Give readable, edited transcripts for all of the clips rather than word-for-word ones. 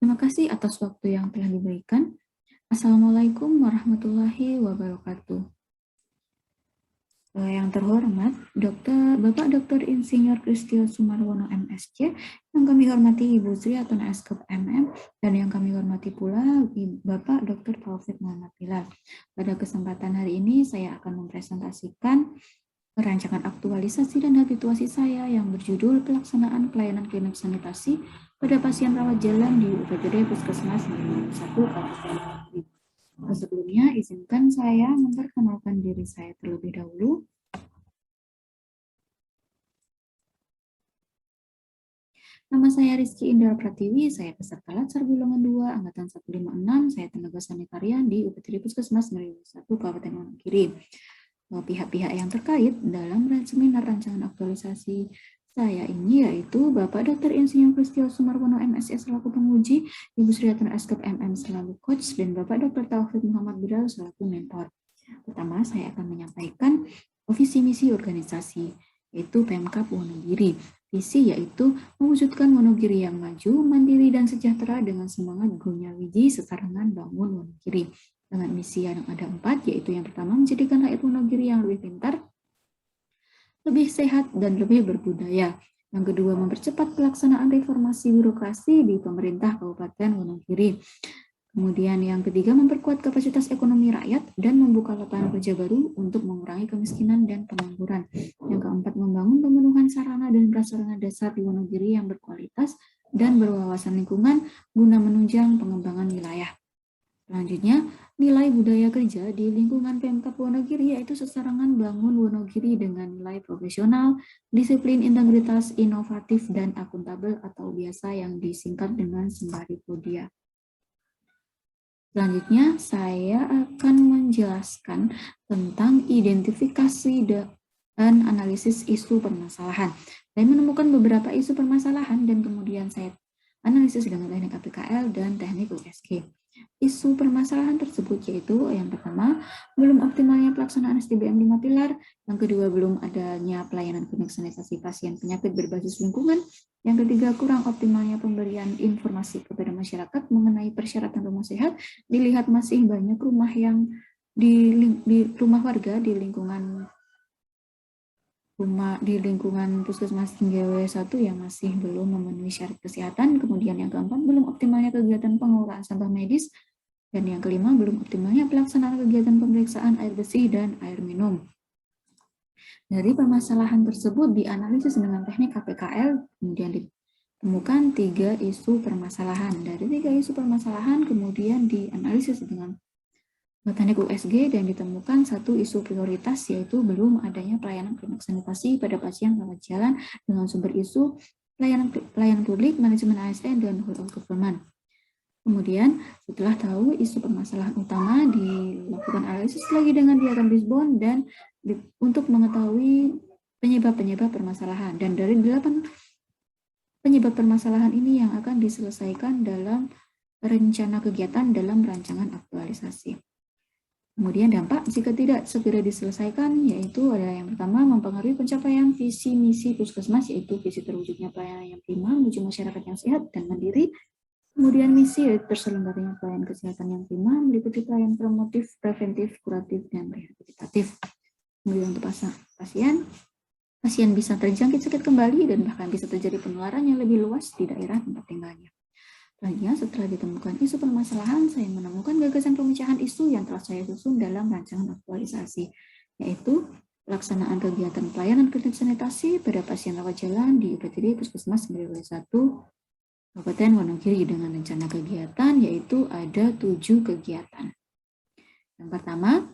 Terima kasih atas waktu yang telah diberikan. Assalamualaikum warahmatullahi wabarakatuh. Yang terhormat, Bapak Dr. Insinyur Kristio Sumarwono MSc, yang kami hormati Ibu Sri atau Eskep MM, dan yang kami hormati pula Bapak Dr. Taufik Muhammad Bilal. Pada kesempatan hari ini saya akan mempresentasikan rancangan aktualisasi dan habituasi saya yang berjudul Pelaksanaan Pelayanan Klinik Sanitasi pada Pasien Rawat Jalan di UPTD Puskesmas 1 Kabupaten Kediri. Sebelumnya, izinkan saya memperkenalkan diri saya terlebih dahulu. Nama saya Rizky Indra Pratiwi, saya peserta Latsar Golongan 2, Angkatan 156, saya tenaga sanitarian di UPTD Puskesmas 1 Kabupaten Wonogiri. Pihak-pihak yang terkait dalam seminar rancangan aktualisasi saya ini yaitu Bapak Dr. Insinyur Kristio Sumarwono MSc selaku penguji, Ibu Sri Atun Eskep MM selaku coach, dan Bapak Dr. Taufik Muhammad Bilal selaku mentor. Pertama, saya akan menyampaikan visi misi organisasi, yaitu Pemkab Wonogiri. Visi yaitu mewujudkan Wonogiri yang maju, mandiri, dan sejahtera dengan semangat Gunya Wiji Sesarengan Bangun Wonogiri. Dengan misi yang ada 4, yaitu yang pertama menjadikan rakyat Wonogiri yang lebih pintar, lebih sehat, dan lebih berbudaya. Yang kedua, mempercepat pelaksanaan reformasi birokrasi di pemerintah Kabupaten Wonogiri. Kemudian yang ketiga, memperkuat kapasitas ekonomi rakyat dan membuka lapangan kerja baru untuk mengurangi kemiskinan dan pengangguran. Yang keempat, membangun pemenuhan sarana dan prasarana dasar di Wonogiri yang berkualitas dan berwawasan lingkungan guna menunjang pengembangan wilayah. Selanjutnya, nilai budaya kerja di lingkungan Pemkab Wonogiri yaitu sesarangan bangun Wonogiri dengan nilai profesional, disiplin, integritas, inovatif, dan akuntabel atau biasa yang disingkat dengan sembari Podia. Selanjutnya, saya akan menjelaskan tentang identifikasi dan analisis isu permasalahan. Saya menemukan beberapa isu permasalahan dan kemudian saya analisis dengan teknik APKL dan teknik USG. Isu permasalahan tersebut yaitu yang pertama, belum optimalnya pelaksanaan SDBM 5 pilar, yang kedua, belum adanya pelayanan klinik sanitasi pasien penyakit berbasis lingkungan, yang ketiga, kurang optimalnya pemberian informasi kepada masyarakat mengenai persyaratan rumah sehat, dilihat masih banyak rumah yang di rumah warga di lingkungan Puskesmas GW 1 yang masih belum memenuhi syarat kesehatan. Kemudian yang keempat, belum optimalnya kegiatan pengelolaan sampah medis. Dan yang kelima, belum optimalnya pelaksanaan kegiatan pemeriksaan air bersih dan air minum. Dari permasalahan tersebut dianalisis dengan teknik KPKL, kemudian ditemukan 3 isu permasalahan. Dari 3 isu permasalahan kemudian dianalisis dengan teknik USG dan ditemukan 1 isu prioritas, yaitu belum adanya pelayanan klinik sanitasi pada pasien rawat jalan dengan sumber isu pelayanan publik, manajemen ASN, dan whole of government. Kemudian setelah tahu isu permasalahan utama, dilakukan analisis lagi dengan diagram Lisbon dan untuk mengetahui penyebab-penyebab permasalahan. Dan dari 8 penyebab permasalahan ini yang akan diselesaikan dalam rencana kegiatan dalam rancangan aktualisasi. Kemudian dampak jika tidak segera diselesaikan, yaitu ada yang pertama, mempengaruhi pencapaian visi misi puskesmas, yaitu visi terwujudnya pelayanan yang prima menuju masyarakat yang sehat dan mandiri. Kemudian misi yaitu terselenggaranya pelayanan kesehatan yang prima, meliputi pelayanan promotif, preventif, kuratif, dan rehabilitatif. Kemudian untuk pasien bisa terjangkit sakit kembali dan bahkan bisa terjadi penularan yang lebih luas di daerah tempat tinggalnya. Selanjutnya, setelah ditemukan isu permasalahan, saya menemukan gagasan pemecahan isu yang telah saya susun dalam rancangan aktualisasi, yaitu pelaksanaan kegiatan pelayanan klinik sanitasi pada pasien rawat jalan di UPTD Puskesmas 1 Kabupaten Wonogiri dengan rencana kegiatan yaitu ada 7 kegiatan. Yang pertama,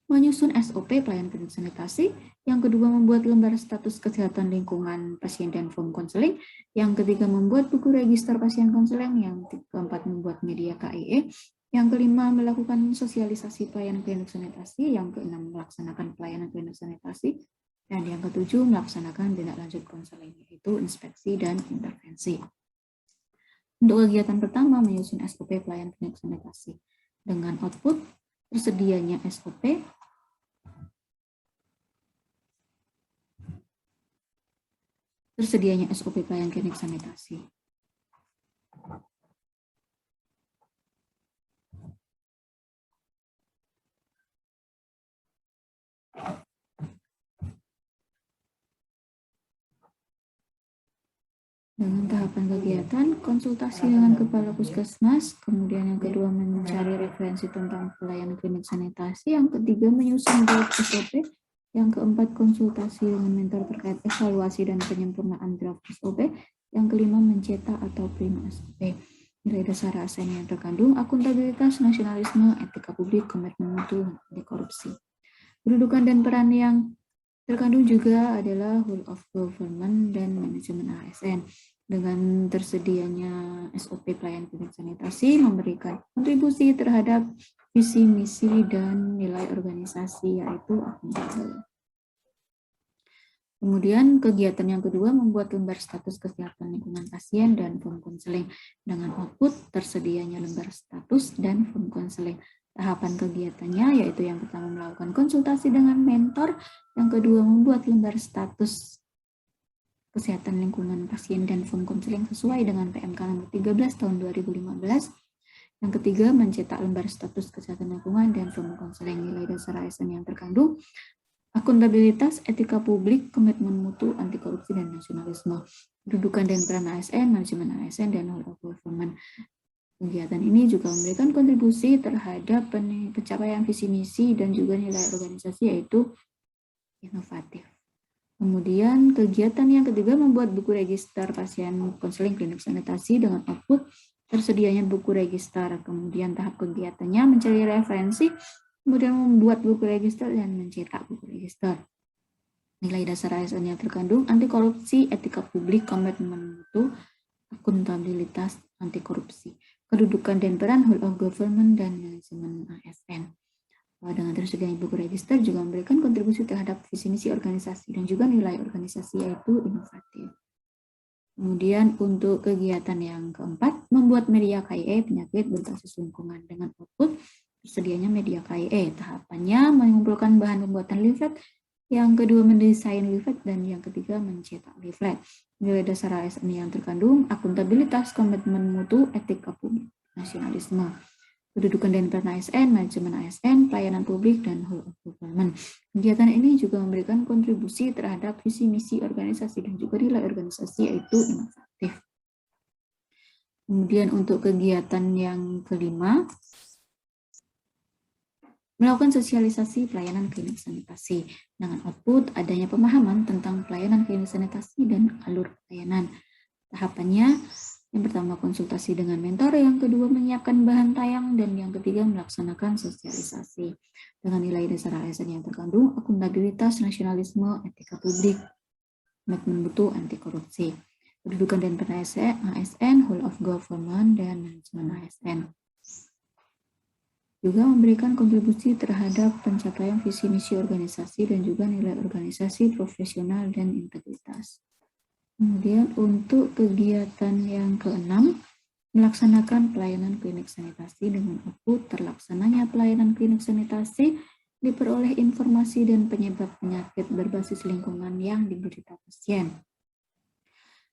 menyusun SOP pelayanan klinik sanitasi. Yang kedua, membuat lembar status kesehatan lingkungan pasien dan form konseling. Yang ketiga, membuat buku register pasien konseling. Yang keempat, membuat media KIE. Yang kelima, melakukan sosialisasi pelayanan klinik sanitasi. Yang keenam, melaksanakan pelayanan klinik sanitasi. Dan yang ketujuh, melaksanakan tindak lanjut konseling, yaitu inspeksi dan intervensi. Untuk kegiatan pertama, menyusun SOP pelayanan klinik sanitasi. Dengan output, tersedianya SOP, pelayanan klinik sanitasi. Dengan tahapan kegiatan, konsultasi dengan kepala puskesmas, kemudian yang kedua mencari referensi tentang pelayanan klinik sanitasi, yang ketiga menyusun draft SOP, yang keempat konsultasi dengan mentor terkait evaluasi dan penyempurnaan draft SOP, yang kelima mencetak atau print SOP. Nilai dasar ASN yang terkandung akuntabilitas, nasionalisme, etika publik, komitmen mutu, anti korupsi. Kedudukan dan peran yang terkandung juga adalah whole of government dan manajemen ASN. Dengan tersedianya SOP pelayanan klinik sanitasi memberikan kontribusi terhadap visi, misi, dan nilai organisasi, yaitu akuntabel. Kemudian kegiatan yang kedua membuat lembar status kesehatan lingkungan pasien dan form konseling. Dengan output tersedianya lembar status dan form konseling. Tahapan kegiatannya yaitu yang pertama melakukan konsultasi dengan mentor, yang kedua membuat lembar status kesehatan lingkungan pasien dan form konseling sesuai dengan PMK nomor 13 tahun 2015. Yang ketiga mencetak lembar status kesehatan lingkungan dan form konseling. Nilai dasar ASN yang terkandung akuntabilitas, etika publik, komitmen mutu, anti korupsi, dan nasionalisme. Kedudukan dan peran ASN, manajemen ASN, dan whole of government. Kegiatan ini juga memberikan kontribusi terhadap pencapaian visi misi dan juga nilai organisasi, yaitu inovatif. Kemudian kegiatan yang ketiga membuat buku register pasien konseling klinik sanitasi dengan output tersedianya buku register. Kemudian tahap kegiatannya mencari referensi, kemudian membuat buku register dan mencetak buku register. Nilai dasar ASN yang terkandung anti korupsi, etika publik, komitmen mutu, akuntabilitas, anti korupsi. Kedudukan dan peran whole of government dan manajemen ASN. Dengan tersedianya buku register juga memberikan kontribusi terhadap visi misi organisasi dan juga nilai organisasi, yaitu inovatif. Kemudian untuk kegiatan yang keempat, membuat media KIE penyakit berbasis lingkungan. Dengan output tersedianya media KIE. Tahapannya mengumpulkan bahan pembuatan leaflet, yang kedua mendesain leaflet, dan yang ketiga mencetak leaflet. Nilai dasar ASN yang terkandung akuntabilitas, komitmen mutu, etika publik, nasionalisme. Kedudukan dan peran ASN, manajemen ASN, pelayanan publik, dan whole of government. Kegiatan ini juga memberikan kontribusi terhadap visi misi organisasi dan juga nilai organisasi, yaitu inovatif. Kemudian untuk kegiatan yang kelima, melakukan sosialisasi pelayanan klinik sanitasi. Dengan output adanya pemahaman tentang pelayanan klinik sanitasi dan alur pelayanan. Tahapannya, yang pertama konsultasi dengan mentor, yang kedua menyiapkan bahan tayang, dan yang ketiga melaksanakan sosialisasi. Dengan nilai dasar ASN yang terkandung akuntabilitas, nasionalisme, etika publik, komitmen mutu, anti korupsi. Kedudukan dan peran ASN, whole of government, dan manajemen ASN. Juga memberikan kontribusi terhadap pencapaian visi misi organisasi dan juga nilai organisasi, profesional, dan integritas. Kemudian untuk kegiatan yang keenam, melaksanakan pelayanan klinik sanitasi. Dengan output terlaksananya pelayanan klinik sanitasi, diperoleh informasi dan penyebab penyakit berbasis lingkungan yang diderita pasien.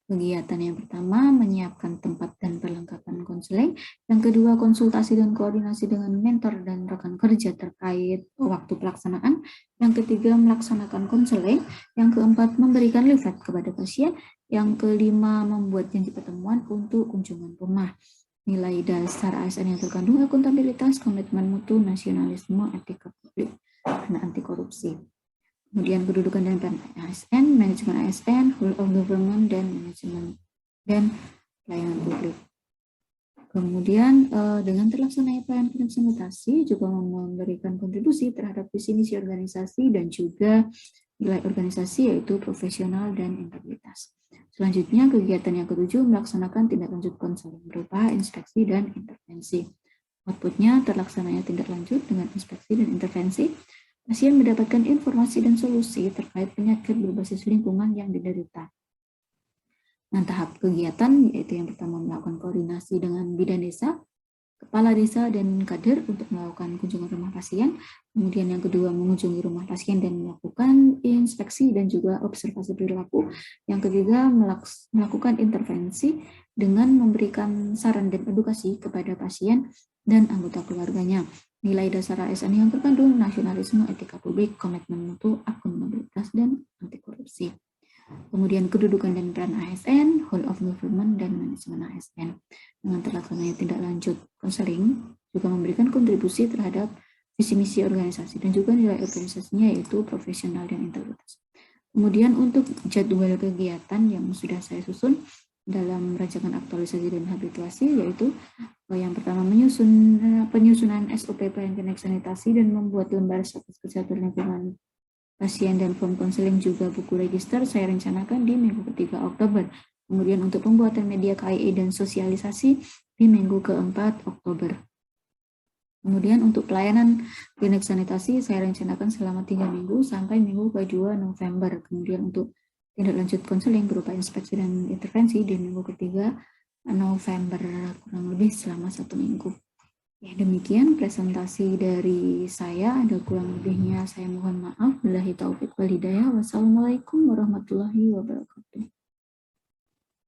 Kegiatan yang pertama, menyiapkan tempat dan perlengkapan konseling. Yang kedua, konsultasi dan koordinasi dengan mentor dan rekan kerja terkait waktu pelaksanaan. Yang ketiga, melaksanakan konseling. Yang keempat, memberikan leaflet kepada pasien. Yang kelima, membuat janji pertemuan untuk kunjungan rumah. Nilai dasar ASN yang terkandung akuntabilitas, komitmen mutu, nasionalisme, etika publik, dan anti korupsi. Kemudian kedudukan dan peran ASN, manajemen ASN, whole of government, dan manajemen dan pelayanan publik. Kemudian dengan terlaksananya pelayanan klinik sanitasi juga memberikan kontribusi terhadap visi misi organisasi dan juga nilai organisasi, yaitu profesional dan integritas. Selanjutnya kegiatan yang ketujuh, melaksanakan tindak lanjut konseling berupa inspeksi dan intervensi. Outputnya terlaksananya tindak lanjut dengan inspeksi dan intervensi. Pasien mendapatkan informasi dan solusi terkait penyakit berbasis lingkungan yang diderita. Nah, tahap kegiatan yaitu yang pertama melakukan koordinasi dengan bidan desa, kepala desa dan kader untuk melakukan kunjungan rumah pasien. Kemudian yang kedua, mengunjungi rumah pasien dan melakukan inspeksi dan juga observasi perilaku. Yang ketiga, melakukan intervensi dengan memberikan saran dan edukasi kepada pasien dan anggota keluarganya. Nilai dasar ASN yang terkandung nasionalisme, etika publik, komitmen mutu, akuntabilitas, dan anti korupsi. Kemudian kedudukan dan peran ASN, whole of government, dan manajemen ASN. Dengan terlaksananya tindak lanjut konseling juga memberikan kontribusi terhadap visi misi organisasi dan juga nilai organisasinya yaitu profesional dan integritas. Kemudian untuk jadwal kegiatan yang sudah saya susun dalam rancangan aktualisasi dan habituasi yaitu yang pertama penyusunan SOP pelayanan sanitasi dan membuat lembar status kesehatan lingkungan pasien dan form konseling juga buku register saya rencanakan di minggu ketiga Oktober. Kemudian untuk pembuatan media KIE dan sosialisasi di minggu keempat Oktober. Kemudian untuk pelayanan klinik sanitasi saya rencanakan selama 3 minggu sampai minggu ke-2 November. Kemudian untuk tindak lanjut konseling berupa inspeksi dan intervensi di minggu ketiga November, kurang lebih selama 1 minggu. Ya, demikian presentasi dari saya. Ada kurang lebihnya saya mohon maaf. Billahi taufik wal hidayah. Wassalamualaikum warahmatullahi wabarakatuh.